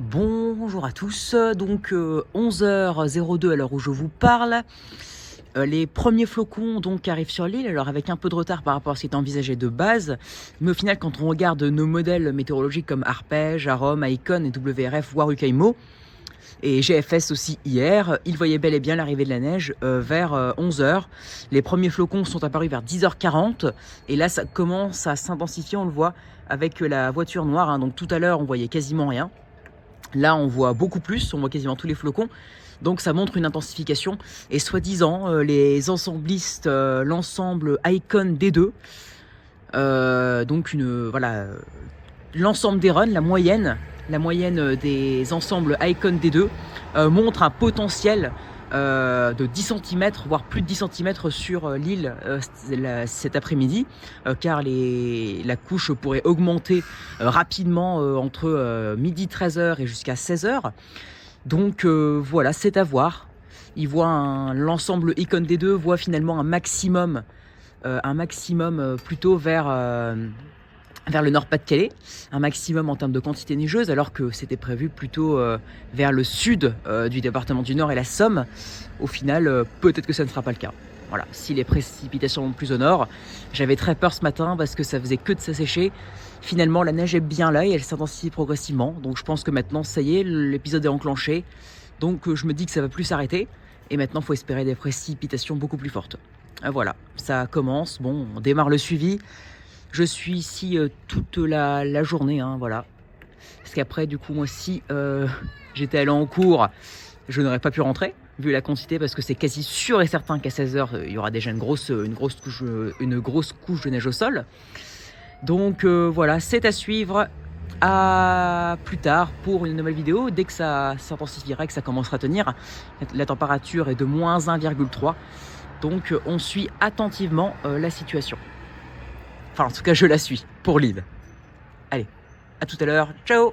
Bonjour à tous, donc 11h02 à l'heure où je vous parle. Les premiers flocons donc arrivent sur l'île, alors avec un peu de retard par rapport à ce qui était envisagé de base, mais au final quand on regarde nos modèles météorologiques comme Arpège, Arom, Icon et WRF, voire UKIMO, et GFS aussi hier, ils voyaient bel et bien l'arrivée de la neige vers 11h. Les premiers flocons sont apparus vers 10h40, et là ça commence à s'intensifier, on le voit avec la voiture noire, hein. Donc tout à l'heure on voyait quasiment rien. Là, on voit beaucoup plus, on voit quasiment tous les flocons. Donc ça montre une intensification. Et soi-disant, les ensemblistes, l'ensemble Icon D2, donc voilà, l'ensemble des runs, la moyenne des ensembles Icon D2 montre un potentiel de 10 cm, voire plus de 10 cm sur l'île cet après-midi, car la couche pourrait augmenter rapidement entre midi 13h et jusqu'à 16h. Donc voilà, c'est à voir. L'ensemble Icon D2 voit finalement un maximum plutôt vers le Nord-Pas-de-Calais, un maximum en termes de quantité neigeuse, alors que c'était prévu plutôt vers le sud du département du Nord et la Somme. Au final, peut-être que ça ne sera pas le cas. Voilà, si les précipitations vont plus au nord, j'avais très peur ce matin parce que ça faisait que de s'assécher. Finalement, la neige est bien là et elle s'intensifie progressivement. Donc je pense que maintenant, ça y est, l'épisode est enclenché. Donc je me dis que ça va plus s'arrêter. Et maintenant, il faut espérer des précipitations beaucoup plus fortes. Voilà, ça commence. Bon, on démarre le suivi. Je suis ici toute la journée, hein, voilà. Parce qu'après, du coup, moi, si j'étais allé en cours, je n'aurais pas pu rentrer, vu la quantité, parce que c'est quasi sûr et certain qu'à 16h, il y aura déjà une grosse couche de neige au sol. Donc voilà, c'est à suivre. À plus tard pour une nouvelle vidéo, dès que ça s'intensifiera, que ça commencera à tenir. La température est de moins 1,3. Donc on suit attentivement la situation. Enfin, en tout cas, je la suis pour l'île. Allez, à tout à l'heure. Ciao!